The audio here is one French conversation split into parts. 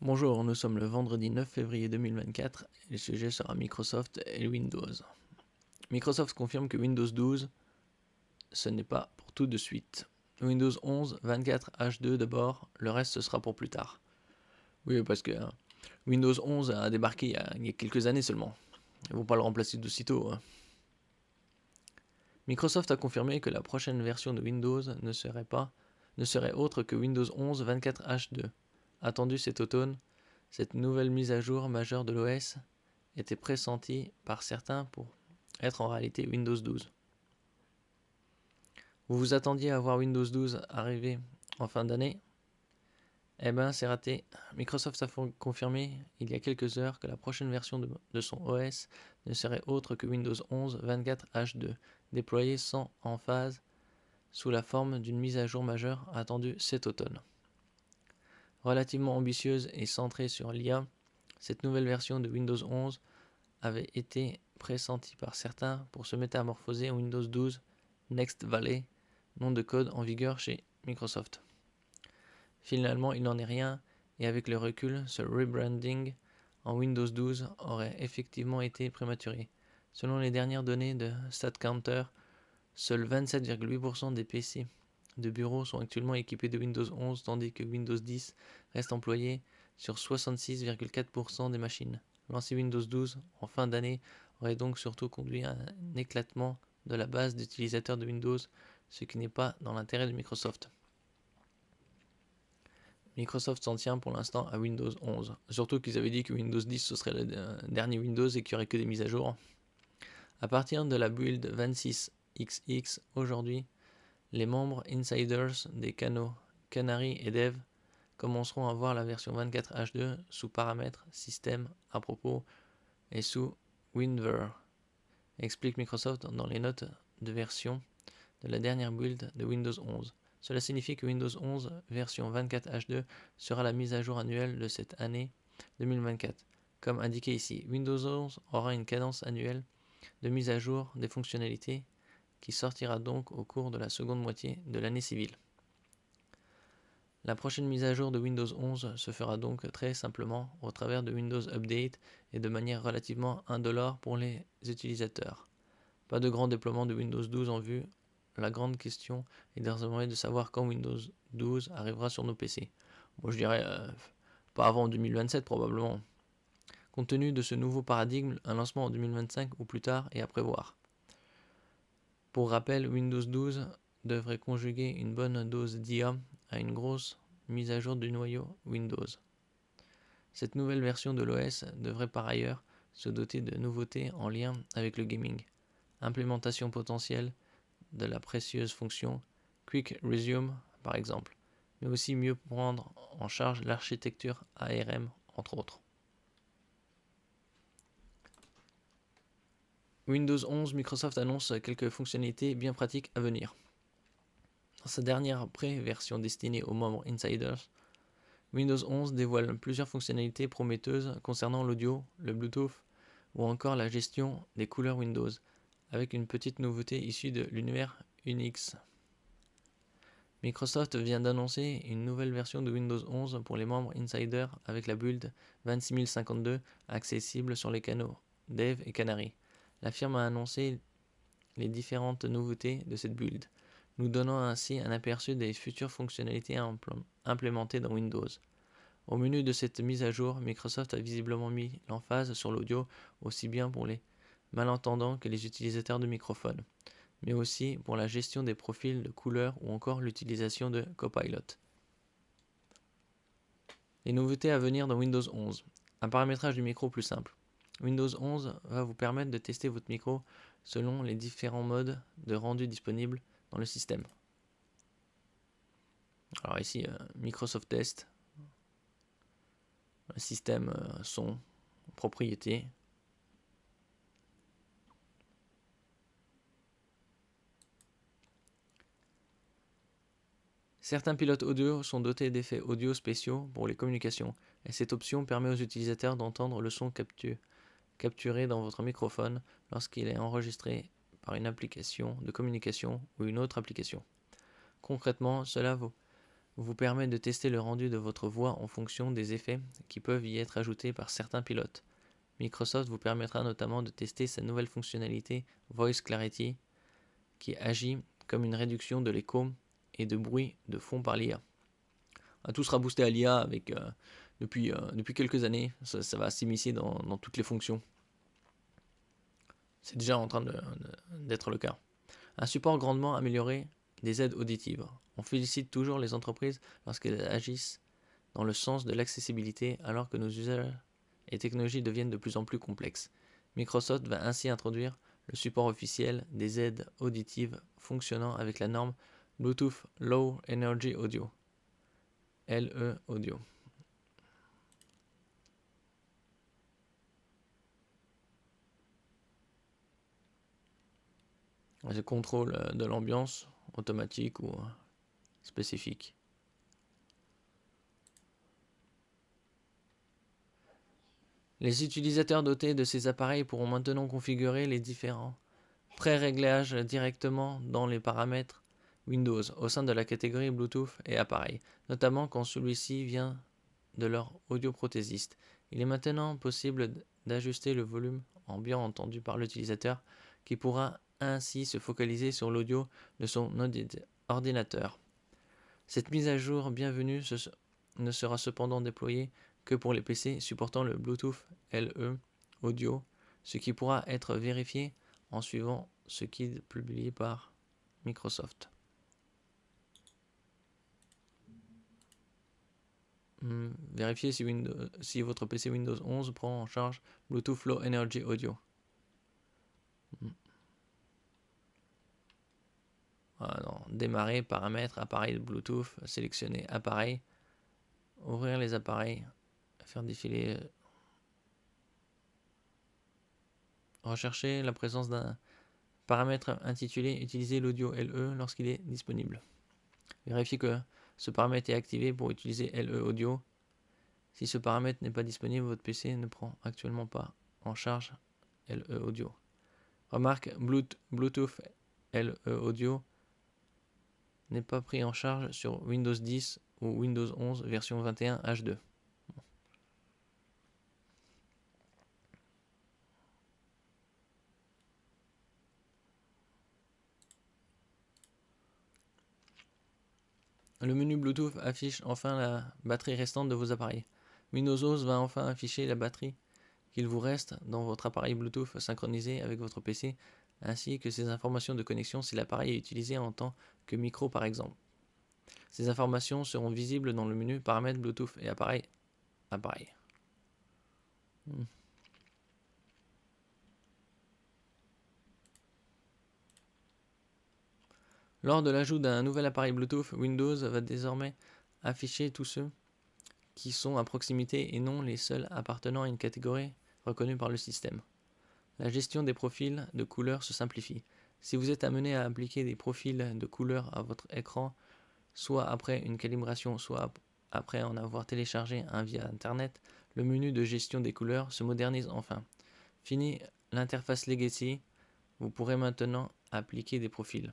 Bonjour, nous sommes le vendredi 9 février 2024 et le sujet sera Microsoft et Windows. Microsoft confirme que Windows 12, ce n'est pas pour tout de suite. Windows 11, 24 H2 d'abord, le reste ce sera pour plus tard. Oui, parce que Windows 11 a débarqué il y a quelques années seulement. Ils vont pas le remplacer d'aussitôt. Microsoft a confirmé que la prochaine version de Windows ne serait autre que Windows 11 24 H2. Attendue cet automne, cette nouvelle mise à jour majeure de l'OS était pressentie par certains pour être en réalité Windows 12. Vous vous attendiez à voir Windows 12 arriver en fin d'année? Eh ben c'est raté. Microsoft a confirmé il y a quelques heures que la prochaine version de son OS ne serait autre que Windows 11 24 H2, déployé sans emphase sous la forme d'une mise à jour majeure attendue cet automne. Relativement ambitieuse et centrée sur l'IA, cette nouvelle version de Windows 11 avait été pressentie par certains pour se métamorphoser en Windows 12 Next Valley, nom de code en vigueur chez Microsoft. Finalement, il n'en est rien, et avec le recul, ce rebranding en Windows 12 aurait effectivement été prématuré. Selon les dernières données de StatCounter, seuls 27,8% des PC de bureau sont actuellement équipés de Windows 11, tandis que Windows 10 reste employé sur 66,4% des machines. Lancer Windows 12 en fin d'année aurait donc surtout conduit à un éclatement de la base d'utilisateurs de Windows, ce qui n'est pas dans l'intérêt de Microsoft. Microsoft s'en tient pour l'instant à Windows 11. Surtout qu'ils avaient dit que Windows 10 ce serait le dernier Windows et qu'il n'y aurait que des mises à jour. À partir de la build 26XX aujourd'hui, les membres insiders des canaux Canary et Dev commenceront à voir la version 24H2 sous paramètres, système, à propos et sous WinVer, explique Microsoft dans les notes de version de la dernière build de Windows 11. Cela signifie que Windows 11 version 24H2 sera la mise à jour annuelle de cette année 2024. Comme indiqué ici, Windows 11 aura une cadence annuelle de mise à jour des fonctionnalités qui sortira donc au cours de la seconde moitié de l'année civile. La prochaine mise à jour de Windows 11 se fera donc très simplement au travers de Windows Update et de manière relativement indolore pour les utilisateurs. Pas de grand déploiement de Windows 12 en vue. La grande question est désormais de savoir quand Windows 12 arrivera sur nos PC. Moi je dirais pas avant 2027 probablement. Compte tenu de ce nouveau paradigme, un lancement en 2025 ou plus tard est à prévoir. Pour rappel, Windows 12 devrait conjuguer une bonne dose d'IA à une grosse mise à jour du noyau Windows. Cette nouvelle version de l'OS devrait par ailleurs se doter de nouveautés en lien avec le gaming. Implémentation potentielle de la précieuse fonction Quick Resume par exemple, mais aussi mieux prendre en charge l'architecture ARM entre autres. Windows 11, Microsoft annonce quelques fonctionnalités bien pratiques à venir. Dans sa dernière pré-version destinée aux membres insiders, Windows 11 dévoile plusieurs fonctionnalités prometteuses concernant l'audio, le Bluetooth ou encore la gestion des couleurs Windows, avec une petite nouveauté issue de l'univers Unix. Microsoft vient d'annoncer une nouvelle version de Windows 11 pour les membres Insider avec la build 26052 accessible sur les canaux Dev et Canary. La firme a annoncé les différentes nouveautés de cette build, nous donnant ainsi un aperçu des futures fonctionnalités implémentées dans Windows. Au menu de cette mise à jour, Microsoft a visiblement mis l'emphase sur l'audio aussi bien pour les malentendants que les utilisateurs de microphones, mais aussi pour la gestion des profils de couleurs ou encore l'utilisation de Copilot. Les nouveautés à venir dans Windows 11. Un paramétrage du micro plus simple. Windows 11 va vous permettre de tester votre micro selon les différents modes de rendu disponibles dans le système. Alors ici, Microsoft Test, système son, propriété. Certains pilotes audio sont dotés d'effets audio spéciaux pour les communications, et cette option permet aux utilisateurs d'entendre le son capturé dans votre microphone lorsqu'il est enregistré par une application de communication ou une autre application. Concrètement, cela vous vous permet de tester le rendu de votre voix en fonction des effets qui peuvent y être ajoutés par certains pilotes. Microsoft vous permettra notamment de tester sa nouvelle fonctionnalité Voice Clarity qui agit comme une réduction de l'écho et de bruit de fond par l'IA. Tout sera boosté à l'IA avec, depuis quelques années, ça va s'immiscer dans toutes les fonctions. C'est déjà en train d'être le cas. Un support grandement amélioré des aides auditives. On félicite toujours les entreprises lorsqu'elles agissent dans le sens de l'accessibilité alors que nos usages et technologies deviennent de plus en plus complexes. Microsoft va ainsi introduire le support officiel des aides auditives fonctionnant avec la norme Bluetooth Low Energy Audio, LE Audio. C'est contrôle de l'ambiance automatique ou spécifique. Les utilisateurs dotés de ces appareils pourront maintenant configurer les différents pré-réglages directement dans les paramètres Windows au sein de la catégorie Bluetooth et appareil, notamment quand celui-ci vient de leur audioprothésiste. Il est maintenant possible d'ajuster le volume ambiant entendu par l'utilisateur qui pourra ainsi se focaliser sur l'audio de son ordinateur. Cette mise à jour bienvenue ne sera cependant déployée que pour les PC supportant le Bluetooth LE Audio, ce qui pourra être vérifié en suivant ce guide publié par Microsoft. Vérifiez si votre PC Windows 11 prend en charge Bluetooth Low Energy Audio. Voilà, démarrer, paramètres, appareil Bluetooth, sélectionner appareil, ouvrir les appareils, faire défiler, rechercher la présence d'un paramètre intitulé utiliser l'audio LE lorsqu'il est disponible. Vérifiez que ce paramètre est activé pour utiliser LE Audio. Si ce paramètre n'est pas disponible, votre PC ne prend actuellement pas en charge LE Audio. Remarque, Bluetooth LE Audio n'est pas pris en charge sur Windows 10 ou Windows 11 version 21 H2. Le menu Bluetooth affiche enfin la batterie restante de vos appareils. Windows 11 va enfin afficher la batterie qu'il vous reste dans votre appareil Bluetooth synchronisé avec votre PC, ainsi que ces informations de connexion si l'appareil est utilisé en tant que micro par exemple. Ces informations seront visibles dans le menu Paramètres Bluetooth et appareil. Lors de l'ajout d'un nouvel appareil Bluetooth, Windows va désormais afficher tous ceux qui sont à proximité et non les seuls appartenant à une catégorie reconnue par le système. La gestion des profils de couleurs se simplifie. Si vous êtes amené à appliquer des profils de couleurs à votre écran, soit après une calibration, soit après en avoir téléchargé un via Internet, le menu de gestion des couleurs se modernise enfin. Fini l'interface Legacy, vous pourrez maintenant appliquer des profils.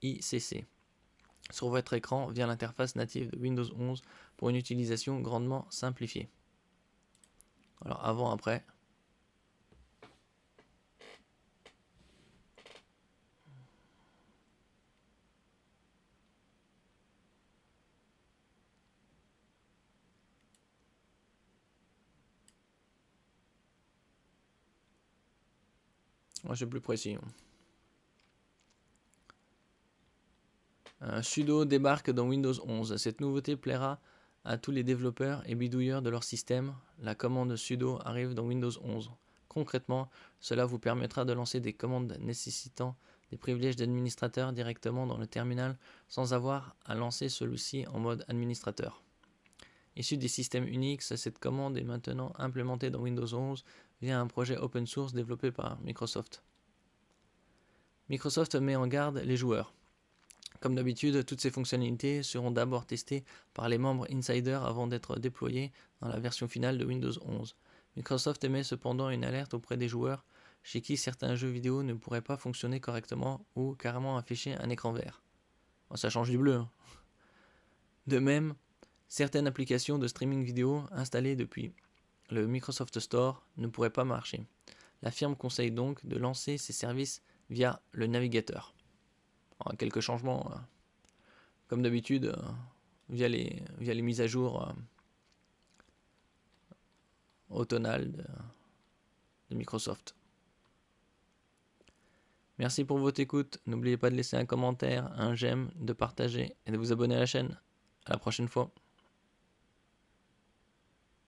.icc sur votre écran via l'interface native de Windows 11 pour une utilisation grandement simplifiée. Alors avant, après. Moi, c'est plus précis. Sudo débarque dans Windows 11. Cette nouveauté plaira à tous les développeurs et bidouilleurs de leur système. La commande sudo arrive dans Windows 11. Concrètement, cela vous permettra de lancer des commandes nécessitant des privilèges d'administrateur directement dans le terminal sans avoir à lancer celui-ci en mode administrateur. Issue des systèmes Unix, cette commande est maintenant implémentée dans Windows 11 via un projet open source développé par Microsoft. Microsoft met en garde les joueurs. Comme d'habitude, toutes ces fonctionnalités seront d'abord testées par les membres insiders avant d'être déployées dans la version finale de Windows 11. Microsoft émet cependant une alerte auprès des joueurs chez qui certains jeux vidéo ne pourraient pas fonctionner correctement ou carrément afficher un écran vert. Ça change du bleu. De même, certaines applications de streaming vidéo installées depuis le Microsoft Store ne pourraient pas marcher. La firme conseille donc de lancer ces services via le navigateur. Alors, quelques changements, comme d'habitude, via les mises à jour automnales de Microsoft. Merci pour votre écoute. N'oubliez pas de laisser un commentaire, un j'aime, de partager et de vous abonner à la chaîne. À la prochaine fois.